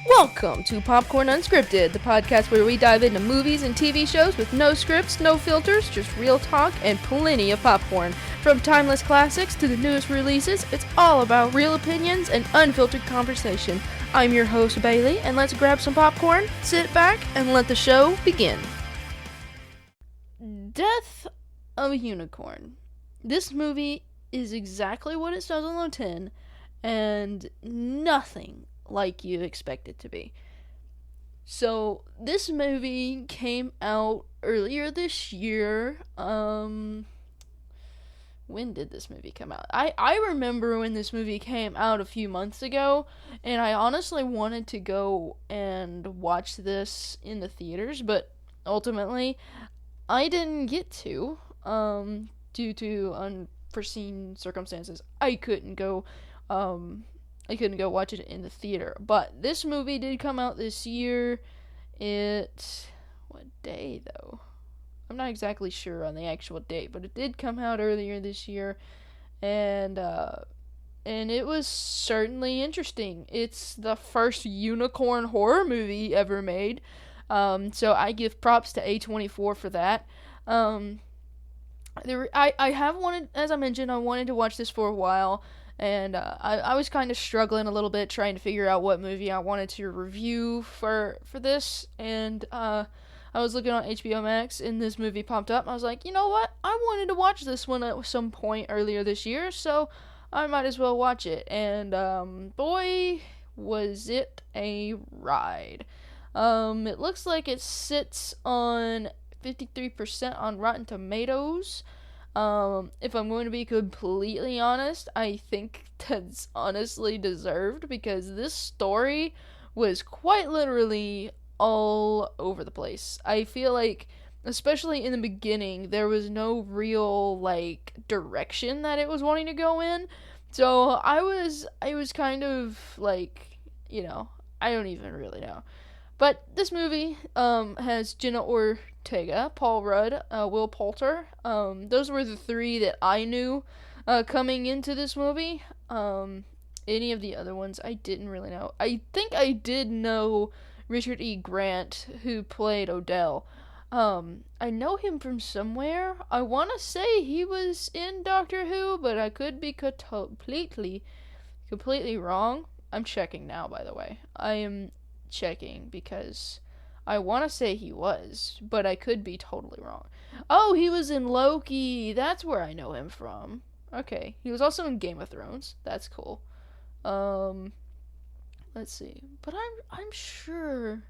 Welcome to Popcorn Unscripted, the podcast where we dive into movies and TV shows with no scripts, no filters, just real talk and plenty of popcorn. From timeless classics to the newest releases, it's all about real opinions and unfiltered conversation. I'm your host, Bailey, and let's grab some popcorn, sit back, and let the show begin. Death of a Unicorn. This movie is exactly what it says on the tin, and nothing like you expect it to be. So, this movie came out earlier this year. When did this movie come out? I remember when this movie came out a few months ago, and I honestly wanted to go and watch this in the theaters, but ultimately, I didn't get to, due to unforeseen circumstances. I couldn't go watch it in the theater. But this movie did come out this year. What day, though? I'm not exactly sure on the actual date, but it did come out earlier this year. And it was certainly interesting. It's the first unicorn horror movie ever made. So I give props to A24 for that. I have wanted, as I mentioned, I wanted to watch this for a while. And I was kind of struggling a little bit trying to figure out what movie I wanted to review for this. And I was looking on HBO Max, and this movie popped up. I was like, you know what? I wanted to watch this one at some point earlier this year, so I might as well watch it. And boy, was it a ride. It looks like it sits on 53% on Rotten Tomatoes. If I'm going to be completely honest, I think that's honestly deserved, because this story was quite literally all over the place. I feel like, especially in the beginning, there was no real, direction that it was wanting to go in. So I was kind of I don't even really know. But this movie has Jenna Ortega, Paul Rudd, Will Poulter. Those were the three that I knew coming into this movie. Any of the other ones I didn't really know. I think I did know Richard E. Grant, who played Odell. I know him from somewhere. I want to say he was in Doctor Who, but I could be completely wrong. I'm checking now, by the way. I am checking because I want to say he was, but I could be totally wrong. Oh, he was in Loki. That's where I know him from. Okay. He was also in Game of Thrones. That's cool. Let's see. But I'm sure,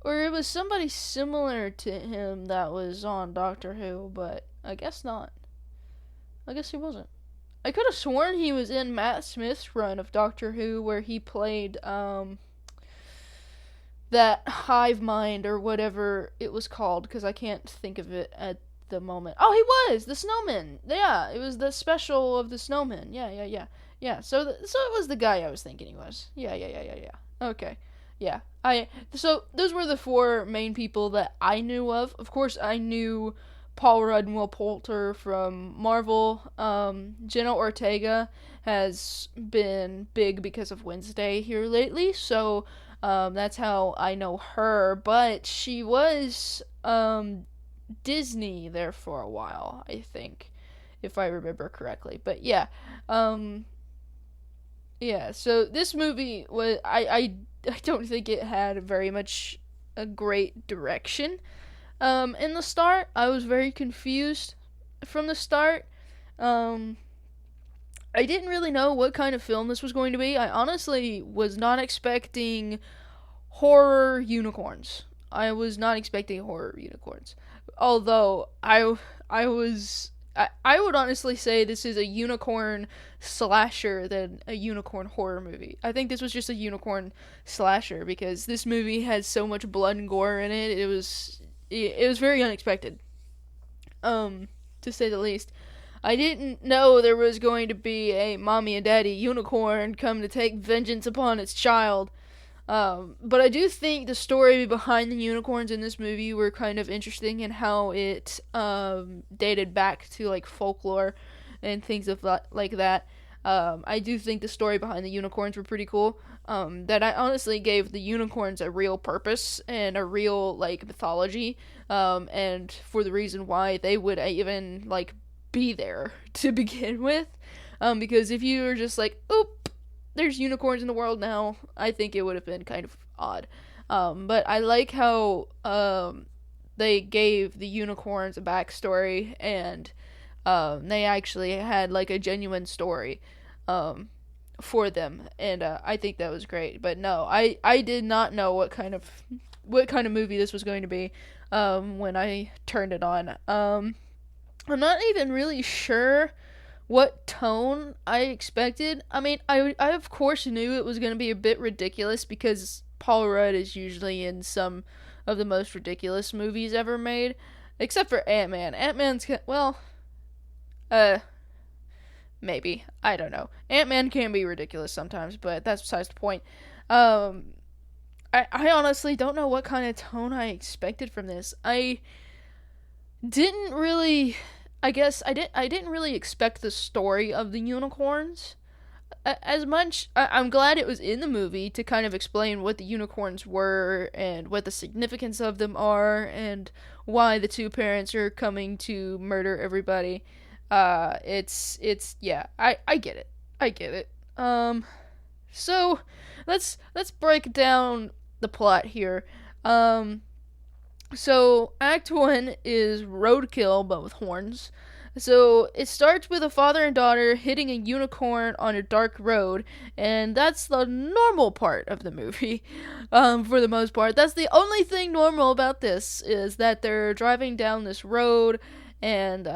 or it was somebody similar to him that was on Doctor Who, but I guess not. I guess he wasn't. I could have sworn he was in Matt Smith's run of Doctor Who, where he played that hive mind or whatever it was called, because I can't think of it at the moment. Oh, he was the snowman. Yeah, it was the special of the snowman. Yeah. So it was the guy I was thinking he was. Yeah. Okay. Yeah. So those were the four main people that I knew of. Of course, I knew Paul Rudd and Will Poulter from Marvel. Jenna Ortega has been big because of Wednesday here lately, so that's how I know her. But she was Disney there for a while, I think, if I remember correctly. But yeah, so this movie was, I don't think it had very much a great direction. In the start, I was very confused from the start. I didn't really know what kind of film this was going to be. I honestly was not expecting horror unicorns. Although I would honestly say this is a unicorn slasher than a unicorn horror movie. I think this was just a unicorn slasher, because this movie has so much blood and gore in it. It was very unexpected, to say the least. I didn't know there was going to be a mommy and daddy unicorn come to take vengeance upon its child. But I do think the story behind the unicorns in this movie were kind of interesting, and how it dated back to folklore and things of like that. I do think the story behind the unicorns were pretty cool. That I honestly gave the unicorns a real purpose and a real, like, mythology, and for the reason why they would even, like, be there to begin with. Because if you were just like, oop, there's unicorns in the world now, I think it would have been kind of odd. But I like how, they gave the unicorns a backstory, and, they actually had, like, a genuine story, for them, and, I think that was great. But no, I did not know what kind of movie this was going to be, when I turned it on. I'm not even really sure what tone I expected. I mean, I of course knew it was going to be a bit ridiculous, because Paul Rudd is usually in some of the most ridiculous movies ever made, except for Ant-Man. Ant-Man's, well, maybe. I don't know. Ant-Man can be ridiculous sometimes, but that's besides the point. I honestly don't know what kind of tone I expected from this. I didn't really expect the story of the unicorns as much. I'm glad it was in the movie to kind of explain what the unicorns were and what the significance of them are and why the two parents are coming to murder everybody. It's yeah, I get it. I get it. So let's break down the plot here. So Act 1 is roadkill, but with horns. So it starts with a father and daughter hitting a unicorn on a dark road, and that's the normal part of the movie. For the most part, that's the only thing normal about this, is that they're driving down this road, and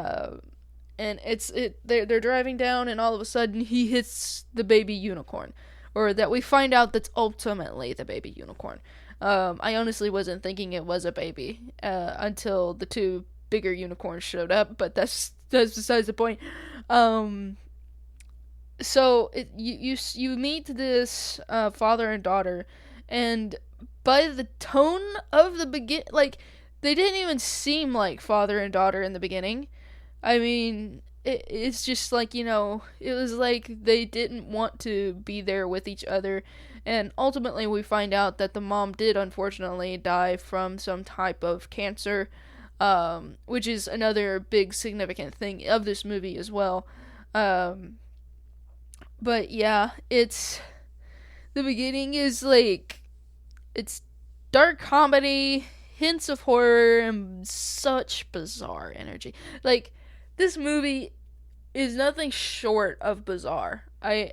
they're driving down, and all of a sudden he hits the baby unicorn, or that we find out that's ultimately the baby unicorn. I honestly wasn't thinking it was a baby until the two bigger unicorns showed up, but that's besides the point. So you meet this father and daughter, and by the tone of the like, they didn't even seem like father and daughter in the beginning. I mean, it's just like, it was like they didn't want to be there with each other. And ultimately we find out that the mom did unfortunately die from some type of cancer, which is another big significant thing of this movie as well. But yeah, the beginning is like, it's dark comedy, hints of horror, and such bizarre energy. Like, this movie is nothing short of bizarre. I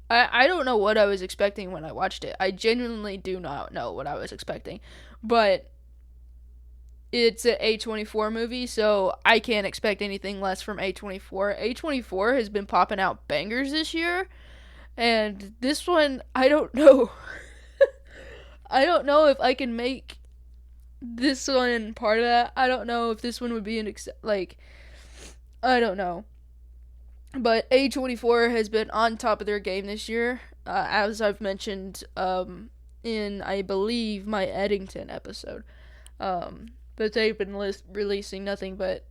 don't know what I was expecting when I watched it. I genuinely do not know what I was expecting. But it's an A24 movie, so I can't expect anything less from A24. A24 has been popping out bangers this year, and this one, I don't know. I don't know if I can make this one part of that. I don't know if this one would be I don't know. But A24 has been on top of their game this year, as I've mentioned in, I believe, my Eddington episode. But they've been releasing nothing but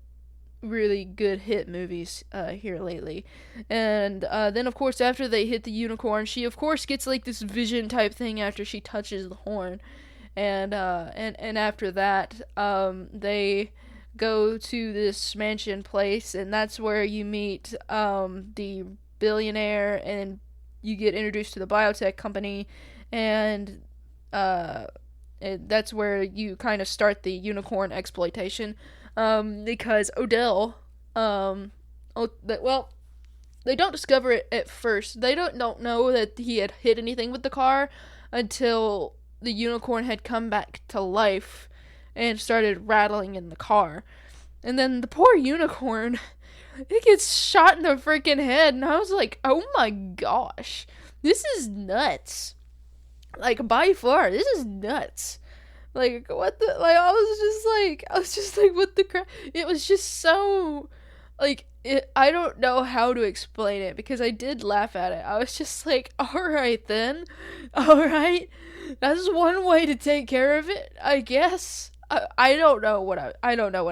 really good hit movies here lately. And then, of course, after they hit the unicorn, she, of course, gets like this vision type thing after she touches the horn. And after that, they go to this mansion place, and that's where you meet the billionaire, and you get introduced to the biotech company, and that's where you kind of start the unicorn exploitation, because Odell, they don't discover it at first. They don't know that he had hit anything with the car until the unicorn had come back to life and started rattling in the car. And then the poor unicorn, it gets shot in the freaking head, and I was like, oh my gosh, this is nuts. Like, by far, this is nuts. Like, what the, like, I was just like, what the crap? It was just so, like, I don't know how to explain it, because I did laugh at it. I was just like, alright then, alright, that's one way to take care of it, I guess. I don't know what I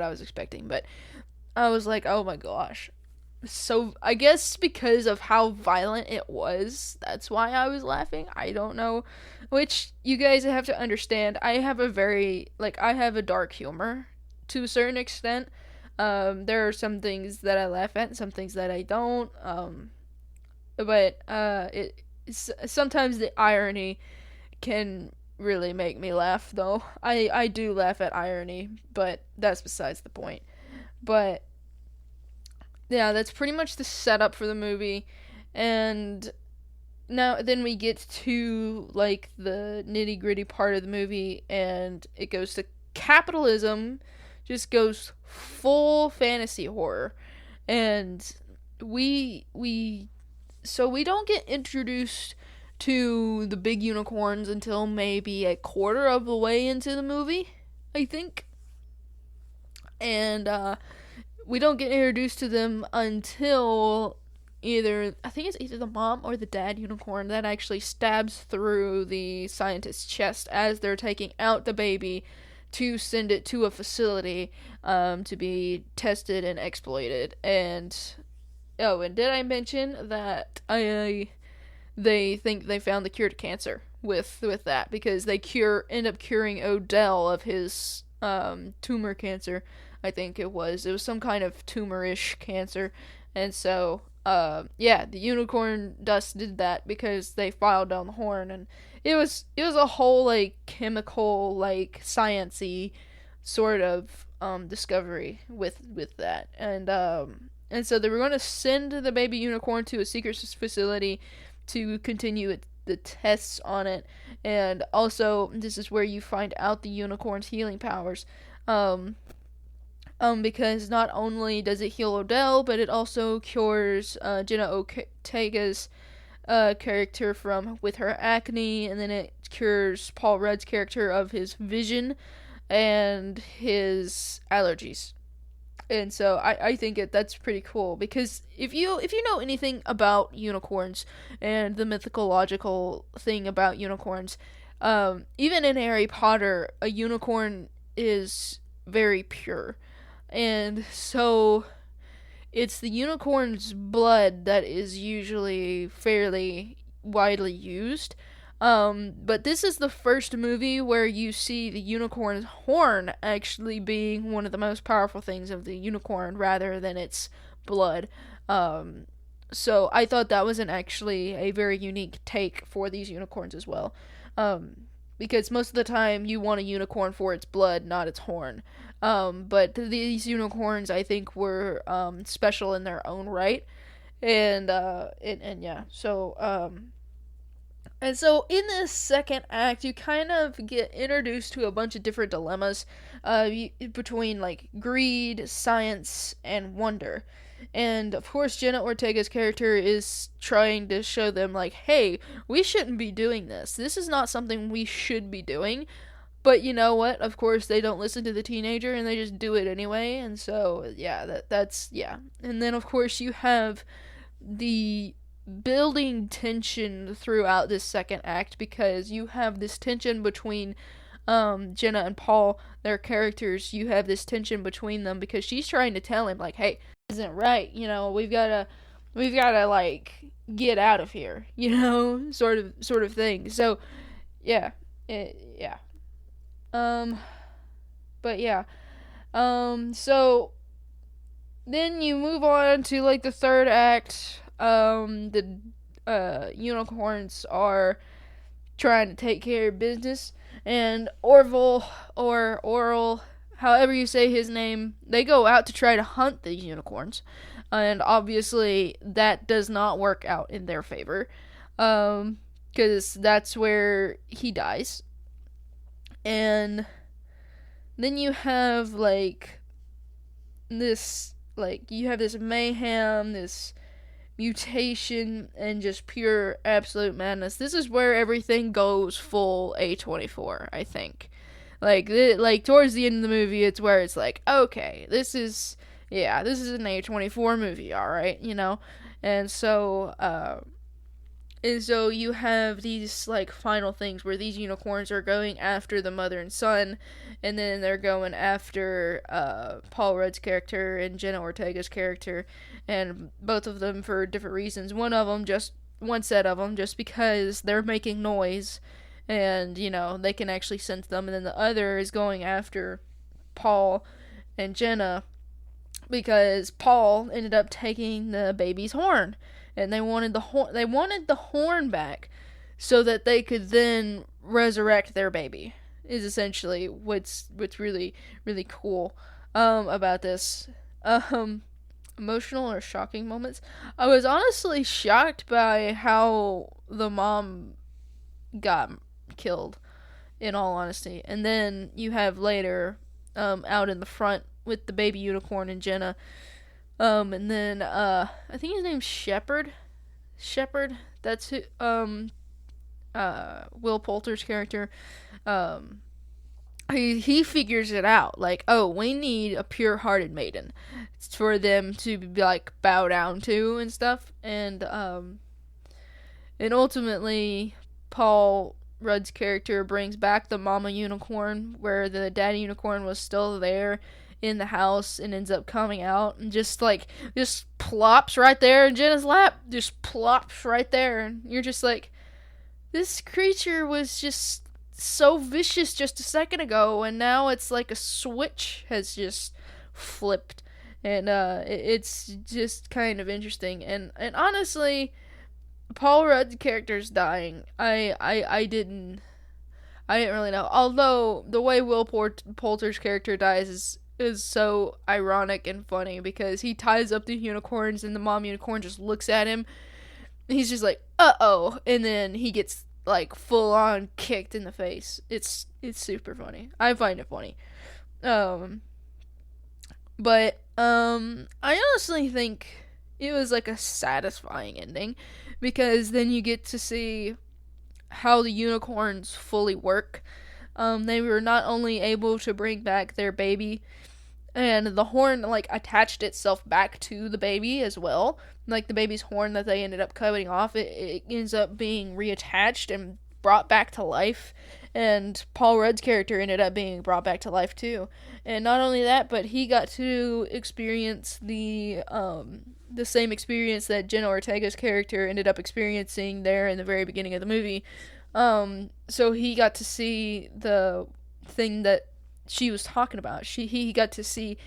was expecting, but I was like, oh my gosh. so I guess because of how violent it was, that's why I was laughing. I don't know. Which you guys have to understand, I have a dark humor to a certain extent. There are some things that I laugh at and some things that I don't. But sometimes the irony can really make me laugh, though. I do laugh at irony, but that's besides the point. But yeah, that's pretty much the setup for the movie. And now then we get to like the nitty-gritty part of the movie, and it goes to capitalism, just goes full fantasy horror. And we so we don't get introduced to the big unicorns until maybe a quarter of the way into the movie, I think. And we don't get introduced to them until I think it's either the mom or the dad unicorn that actually stabs through the scientist's chest as they're taking out the baby to send it to a facility to be tested and exploited. And and did I mention that they think they found the cure to cancer with that, because they end up curing Odell of his tumor cancer. I think it was some kind of tumor-ish cancer. And so the unicorn dust did that because they filed down the horn, and it was a whole like chemical, like science-y sort of discovery with that. And so they were going to send the baby unicorn to a secret facility to continue the tests on it. And also, this is where you find out the unicorn's healing powers. Because not only does it heal Odell, but it also cures Jenna Ortega's character with her acne, and then it cures Paul Rudd's character of his vision and his allergies. And so I think that's pretty cool, because if you know anything about unicorns and the mythological thing about unicorns, even in Harry Potter, a unicorn is very pure. And so it's the unicorn's blood that is usually fairly widely used. But this is the first movie where you see the unicorn's horn actually being one of the most powerful things of the unicorn rather than its blood. So I thought that was actually a very unique take for these unicorns as well. Because most of the time you want a unicorn for its blood, not its horn. But these unicorns, I think, were special in their own right. And yeah, so and so in this second act, you kind of get introduced to a bunch of different dilemmas between like greed, science, and wonder. And of course, Jenna Ortega's character is trying to show them like, hey, we shouldn't be doing this. This is not something we should be doing. But you know what? Of course, they don't listen to the teenager and they just do it anyway. And so, yeah, that's. And then, of course, you have the building tension throughout this second act, because you have this tension between Jenna and Paul, their characters. You have this tension between them because she's trying to tell him like, hey, this isn't right, we've gotta like get out of here, sort of thing. So yeah. But yeah. So then you move on to like the third act. The unicorns are trying to take care of business, and Orville or Oral, however you say his name, they go out to try to hunt these unicorns, and obviously that does not work out in their favor, because that's where he dies. And then you have like this mayhem, this mutation, and just pure absolute madness. This is where everything goes full A24, I think. Like towards the end of the movie, it's where it's like, okay, this is an A24 movie, alright, And so, And so you have these, like, final things where these unicorns are going after the mother and son, and then they're going after Paul Rudd's character and Jenna Ortega's character, and both of them for different reasons. One set of them just because they're making noise, and, they can actually sense them, and then the other is going after Paul and Jenna because Paul ended up taking the baby's horn, and they wanted the horn back so that they could then resurrect their baby. Is essentially what's really really cool about this. Emotional or shocking moments. I was honestly shocked by how the mom got killed, in all honesty. And then you have later, out in the front with the baby unicorn and Jenna. And then, I think his name's Shepard. That's who, Will Poulter's character. He figures it out. Like, oh, we need a pure-hearted maiden for them to be, like, bow down to and stuff. And ultimately, Paul Rudd's character brings back the mama unicorn, where the daddy unicorn was still there in the house, and ends up coming out and just plops right there in Jenna's lap. Just plops right there, and you're just like, this creature was just so vicious just a second ago, and now it's like a switch has just flipped, and it's just kind of interesting. And honestly, Paul Rudd's character's dying. I didn't really know. Although the way Will Poulter's character dies is so ironic and funny, because he ties up the unicorns and the mom unicorn just looks at him. He's just like, uh-oh, and then he gets, like, full on kicked in the face. It's super funny. I find it funny. But I honestly think it was like a satisfying ending, because then you get to see how the unicorns fully work. They were not only able to bring back their baby, and the horn, like, attached itself back to the baby as well. Like, the baby's horn that they ended up cutting off, it ends up being reattached and brought back to life. And Paul Rudd's character ended up being brought back to life too. And not only that, but he got to experience the same experience that Jenna Ortega's character ended up experiencing there in the very beginning of the movie. So he got to see the thing that she was talking about. He got to see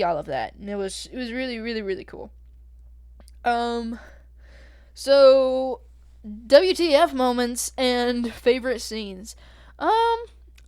all of that, and it was really really really cool. So WTF moments and favorite scenes.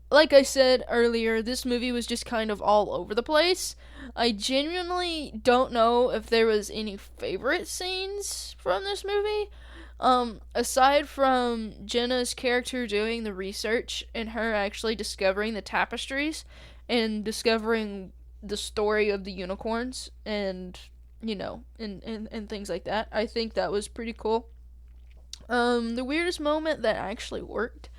Like I said earlier, this movie was just kind of all over the place. I genuinely don't know if there was any favorite scenes from this movie. Aside from Jenna's character doing the research and her actually discovering the tapestries and discovering the story of the unicorns and, and things like that. I think that was pretty cool. The weirdest moment that actually worked.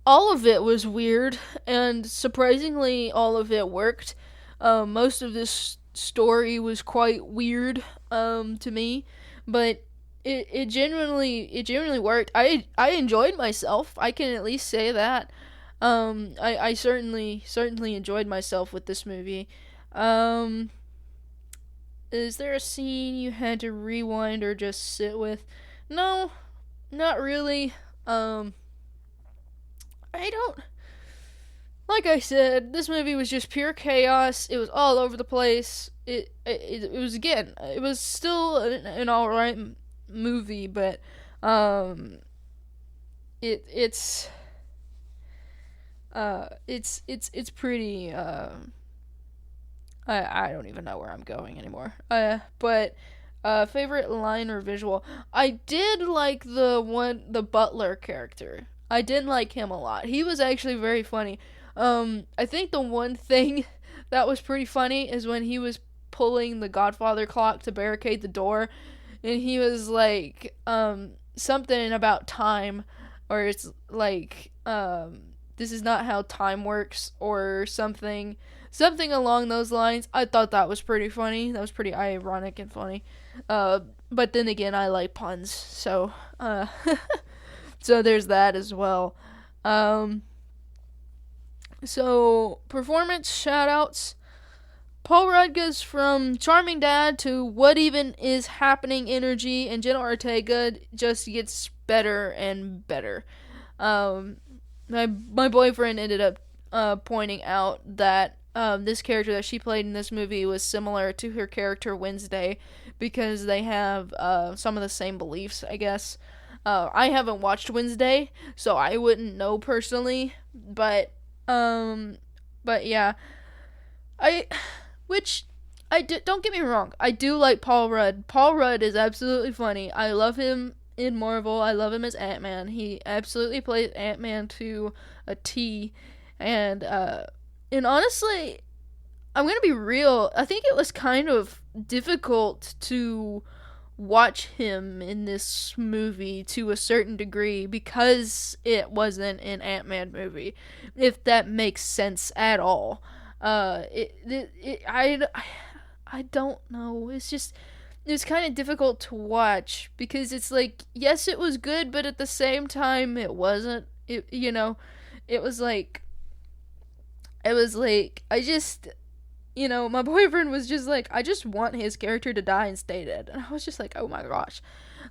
All of it was weird, and surprisingly, all of it worked. Most of this story was quite weird, to me, but it genuinely worked. I enjoyed myself. I can at least say that. I certainly enjoyed myself with this movie. Is there a scene you had to rewind or just sit with? No, not really. I don't... Like I said, this movie was just pure chaos. It was all over the place. It was, again, it was still an alright movie, but it's pretty I don't even know where I'm going anymore. But favorite line or visual. I did like the butler character. I did like him a lot. He was actually very funny. I think the one thing that was pretty funny is when he was pulling the Godfather clock to barricade the door, and he was like, something about time, or it's like, this is not how time works, or something along those lines. I thought that was pretty funny. That was pretty ironic and funny. but then again, I like puns, so so there's that as well. Um, so performance shoutouts. Paul Rudd goes from charming dad to what even is happening energy, and Jenna Ortega just gets better and better. Um, my boyfriend ended up pointing out that this character that she played in this movie was similar to her character Wednesday because they have some of the same beliefs, I guess. I haven't watched Wednesday, so I wouldn't know personally, but yeah, I which don't get me wrong, I do like Paul Rudd. Paul Rudd is absolutely funny. I love him in Marvel. I love him as Ant-Man. He absolutely plays Ant-Man to a T. And honestly, I'm gonna be real. I think it was kind of difficult to watch him in this movie to a certain degree because it wasn't an Ant-Man movie, if that makes sense at all. I don't know. It's kind of difficult to watch because it's like, yes, it was good, but at the same time, it wasn't. It was like, my boyfriend was just like, I just want his character to die and stay dead. And I was just like, oh my gosh.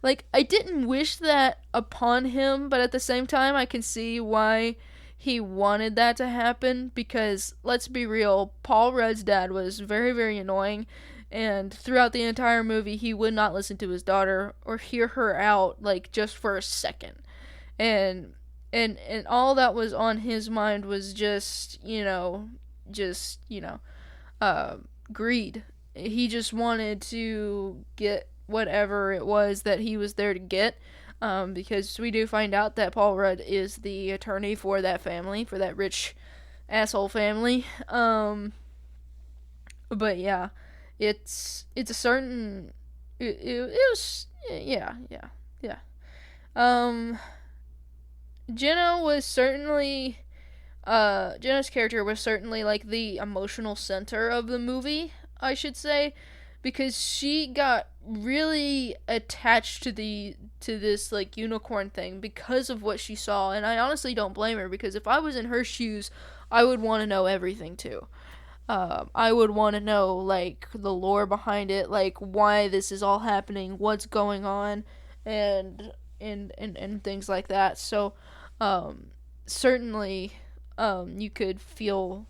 Like, I didn't wish that upon him, but at the same time, I can see why he wanted that to happen, because let's be real, Paul Rudd's dad was very, very annoying, and throughout the entire movie, he would not listen to his daughter or hear her out, like, just for a second. And all that was on his mind was just greed. He just wanted to get whatever it was that he was there to get. Because we do find out that Paul Rudd is the attorney for that family, for that rich asshole family. But yeah, it's a certain, it was, yeah. Jenna was certainly, Jenna's character was certainly like the emotional center of the movie, I should say, because she got really attached to this like unicorn thing because of what she saw, and I honestly don't blame her, because if I was in her shoes, I would want to know everything too. I would want to know like the lore behind it, like why this is all happening, what's going on, and things like that. So certainly you could feel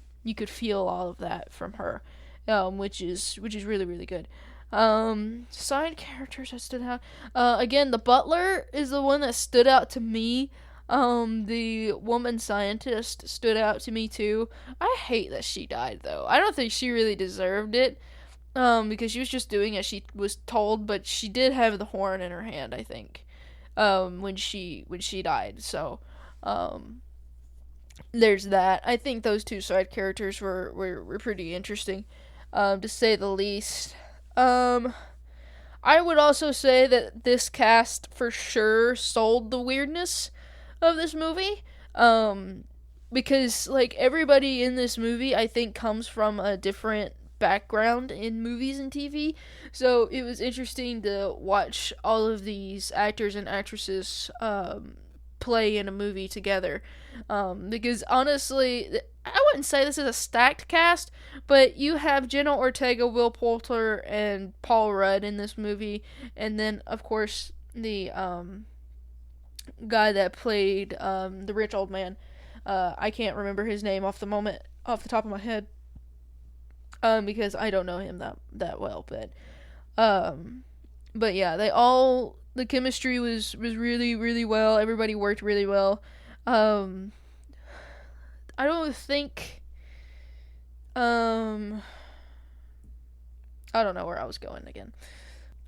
all of that from her, which is really, really good. Side characters that stood out. Again, the butler is the one that stood out to me. The woman scientist stood out to me too. I hate that she died though. I don't think she really deserved it. Because she was just doing as she was told, but she did have the horn in her hand, I think. When she died. So, there's that. I think those two side characters were pretty interesting, to say the least. I would also say that this cast for sure sold the weirdness of this movie. Because like everybody in this movie, I think, comes from a different background in movies and TV. So it was interesting to watch all of these actors and actresses play in a movie together. Because honestly, I wouldn't say this is a stacked cast, but you have Jenna Ortega, Will Poulter, and Paul Rudd in this movie, and then of course the guy that played the rich old man. I can't remember his name off the top of my head, because I don't know him that well, but yeah, the chemistry was really, really well. Everybody worked really well. I don't think, I don't know where I was going again.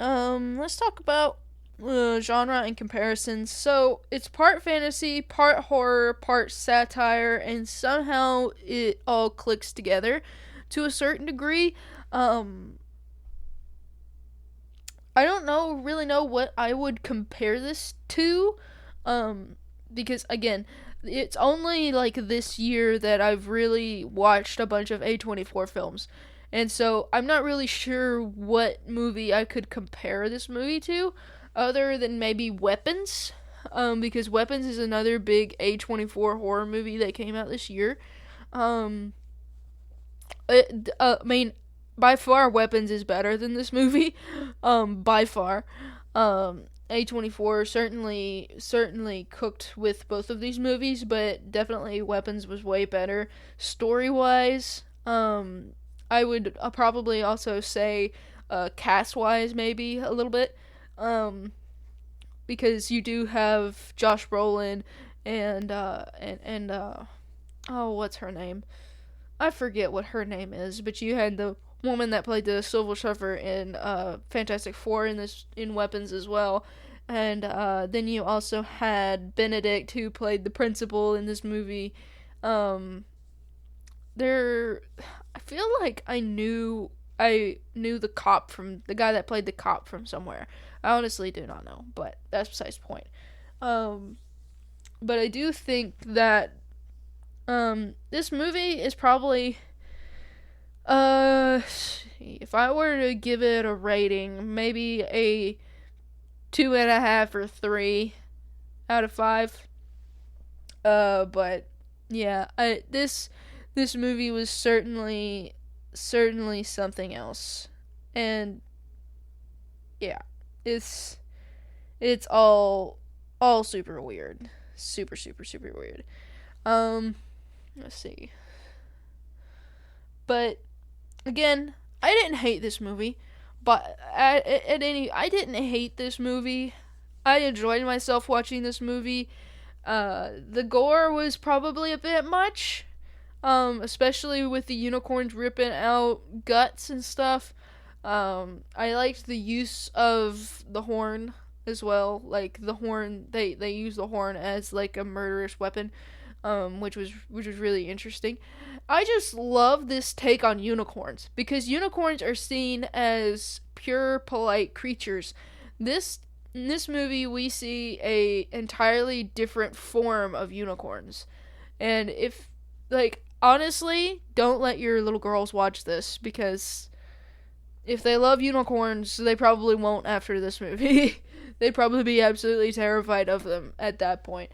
Let's talk about genre and comparisons. So it's part fantasy, part horror, part satire, and somehow it all clicks together to a certain degree. I don't really know what I would compare this to, because again, it's only like this year that I've really watched a bunch of A24 films, And so I'm not really sure what movie I could compare this movie to, other than maybe Weapons, because Weapons is another big A24 horror movie that came out this year. I mean, by far, Weapons is better than this movie. By far. A24 certainly cooked with both of these movies, but definitely Weapons was way better story-wise. I would probably also say cast-wise maybe a little bit, because you do have Josh Brolin and oh, what's her name? I forget what her name is, but you had the woman that played the Silver Surfer in Fantastic Four in Weapons as well. And then you also had Benedict, who played the principal in this movie. I feel like I knew the cop from the guy that played the cop from somewhere. I honestly do not know, but that's besides the point. But I do think that this movie is probably, if I were to give it a rating, maybe a 2.5 or 3 out of 5. But yeah, this movie was certainly something else, and yeah, it's all super weird, super weird. Let's see. But again, I didn't hate this movie. But I didn't hate this movie. I enjoyed myself watching this movie. The gore was probably a bit much, especially with the unicorns ripping out guts and stuff. I liked the use of the horn as well. Like the horn, they use the horn as like a murderous weapon, which was really interesting. I just love this take on unicorns, because unicorns are seen as pure, polite creatures. In this movie, we see a entirely different form of unicorns. And honestly, don't let your little girls watch this, because if they love unicorns, they probably won't after this movie. They'd probably be absolutely terrified of them at that point.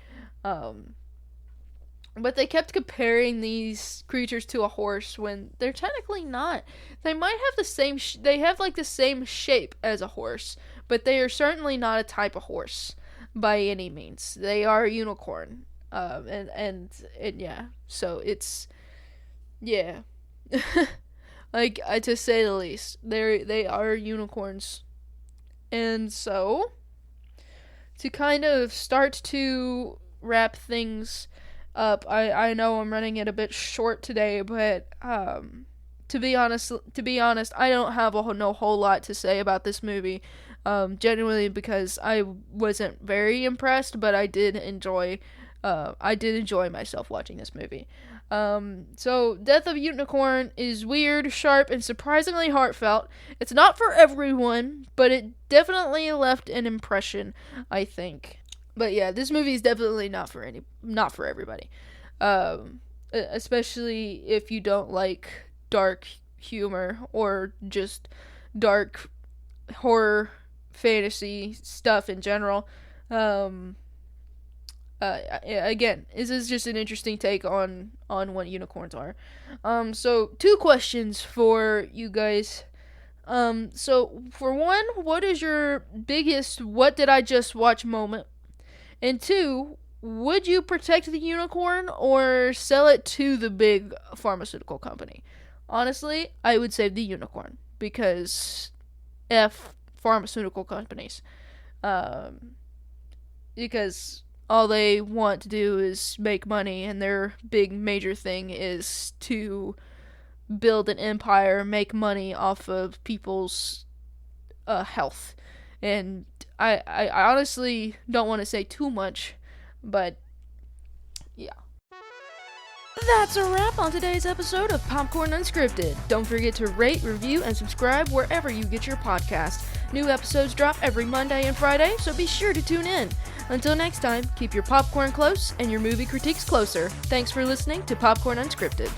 But they kept comparing these creatures to a horse when they're technically not. They might have the same they have like the same shape as a horse, but they are certainly not a type of horse by any means. They are a unicorn. And yeah. So it's yeah. Like, to say the least. They are unicorns. And so to kind of start to wrap things up, I know I'm running it a bit short today, but to be honest, I don't have no whole lot to say about this movie, genuinely, because I wasn't very impressed, but I did enjoy myself watching this movie. So Death of Unicorn is weird, sharp, and surprisingly heartfelt. It's not for everyone, but it definitely left an impression, I think. But yeah, this movie is definitely not for everybody. Especially if you don't like dark humor or just dark horror fantasy stuff in general. Again, this is just an interesting take on what unicorns are. So 2 questions for you guys. So for one, what is your biggest "what did I just watch" moment? And 2, would you protect the unicorn or sell it to the big pharmaceutical company? Honestly, I would save the unicorn, because F pharmaceutical companies. Because all they want to do is make money, and their big major thing is to build an empire, make money off of people's health. And I honestly don't want to say too much, but yeah. That's a wrap on today's episode of Popcorn Unscripted. Don't forget to rate, review, and subscribe wherever you get your podcast. New episodes drop every Monday and Friday, so be sure to tune in. Until next time, keep your popcorn close and your movie critiques closer. Thanks for listening to Popcorn Unscripted.